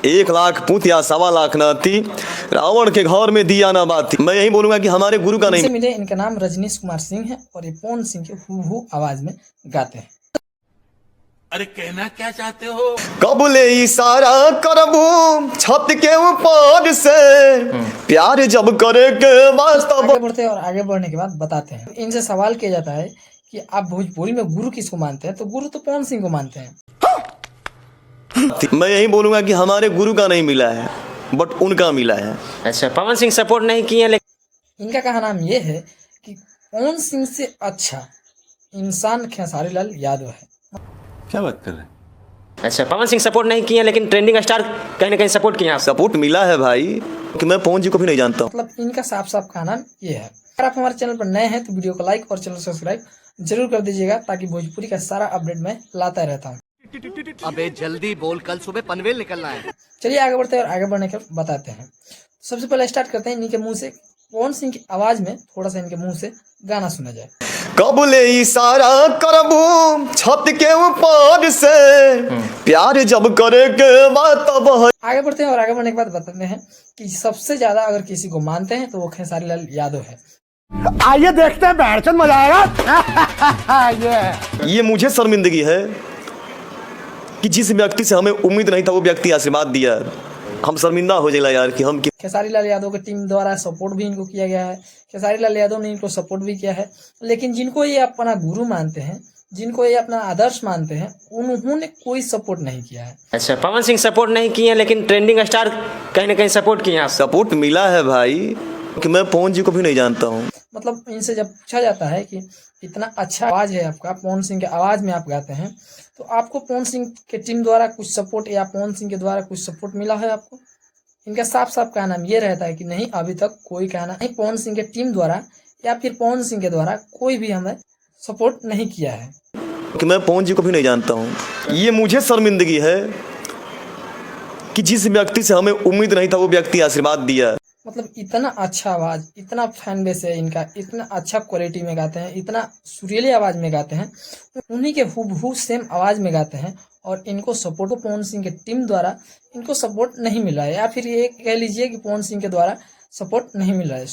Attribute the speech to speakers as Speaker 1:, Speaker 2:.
Speaker 1: 1 लाख पुत या 1.25 लाख नाती, रावण के घर में दिया ना बाती। मैं यही बोलूंगा कि हमारे गुरु का नहीं
Speaker 2: मिले। इनका नाम रजनीश कुमार सिंह है और ये पवन सिंह के हूबहू आवाज में गाते हैं।
Speaker 3: अरे कहना क्या चाहते हो?
Speaker 1: कबले इशारा करबू छत के ऊपर से, प्यार जब करे के वास्तव।
Speaker 2: आगे बढ़ते हैं और आगे बढ़ने के बाद बताते हैं। इनसे सवाल किया जाता है कि आप भोजपुरी में गुरु किसको मानते हैं, तो गुरु तो पवन सिंह को मानते हैं।
Speaker 1: मैं यही बोलूंगा कि हमारे गुरु का नहीं मिला है, बट उनका मिला है।
Speaker 4: अच्छा, पवन सिंह सपोर्ट नहीं किए, लेकिन
Speaker 2: इनका कहा नाम ये है कि पवन सिंह से अच्छा इंसान खेसारी लाल यादव है।
Speaker 3: क्या बात कर रहे हैं?
Speaker 4: अच्छा, पवन सिंह सपोर्ट नहीं किए, लेकिन ट्रेंडिंग स्टार कहीं ना कहीं सपोर्ट किए आप।
Speaker 1: सपोर्ट मिला है भाई, कि मैं पवन जी को भी नहीं जानता हूँ।
Speaker 2: मतलब इनका साफ साफ कहा नाम ये है। अगर आप हमारे चैनल पर नए हैं तो वीडियो को लाइक और चैनल सब्सक्राइब जरूर कर दीजिएगा, ताकि भोजपुरी का सारा अपडेट मैं लाता रहता हूँ।
Speaker 5: अबे जल्दी बोल, कल सुबह पनवेल निकलना है।
Speaker 2: चलिए आगे बढ़ते हैं और आगे बढ़ने के बताते हैं। सबसे पहले स्टार्ट करते हैं इनके मुंह से, पवन सिंह की आवाज में थोड़ा सा इनके मुंह से गाना सुना जाए।
Speaker 1: कबले इशारा करबू छत के ऊपर से, प्यार जब करे के बात।
Speaker 2: आगे बढ़ते हैं और आगे बढ़ने के बाद बताते हैं कि सबसे ज्यादा अगर किसी को मानते हैं तो वो खेसारी लाल यादव है।
Speaker 5: आइए देखते हैं, बैठचंद मजा आएगा।
Speaker 1: ये मुझे शर्मिंदगी है कि जिस व्यक्ति से हमें उम्मीद नहीं था वो व्यक्ति आशीर्वाद दिया। हम शर्मिंदा हो जाएगा यार कि हम
Speaker 2: खेसारी लाल यादव की टीम द्वारा सपोर्ट भी इनको किया गया है। खेसारी लाल यादव ने इनको सपोर्ट भी किया है, लेकिन जिनको ये अपना गुरु मानते हैं, जिनको ये अपना आदर्श मानते हैं, उन्होंने कोई सपोर्ट नहीं किया है।
Speaker 4: अच्छा, पवन सिंह सपोर्ट नहीं किए, लेकिन ट्रेंडिंग स्टार कहीं ना कहीं सपोर्ट किए आप।
Speaker 1: सपोर्ट मिला है भाई, कि मैं पवन जी को भी नहीं जानता हूँ।
Speaker 2: मतलब इनसे जब पूछा जाता है कि इतना अच्छा आवाज है आपका, पवन सिंह के आवाज में आप गाते हैं, तो आपको पवन सिंह के टीम द्वारा कुछ सपोर्ट या पवन सिंह के द्वारा कुछ सपोर्ट मिला है आपको? इनका साफ साफ कहना ये रहता है कि नहीं, अभी तक कोई कहना नहीं, पवन सिंह के टीम द्वारा या फिर पवन सिंह के द्वारा कोई भी हमें सपोर्ट नहीं किया है।
Speaker 1: कि मैं पवन जी को भी नहीं जानता हूँ। ये मुझे शर्मिंदगी है कि जिस व्यक्ति से हमें उम्मीद नहीं था वो व्यक्ति आशीर्वाद दिया।
Speaker 2: मतलब इतना अच्छा आवाज, इतना फैन बेस है इनका, इतना अच्छा क्वालिटी में गाते हैं, इतना सुरीली आवाज में गाते हैं, उन्हीं के हूबहू सेम आवाज में गाते हैं, और इनको सपोर्ट पवन सिंह के टीम द्वारा इनको सपोर्ट नहीं मिला है, या फिर ये कह लीजिए कि पवन सिंह के द्वारा सपोर्ट नहीं मिला है।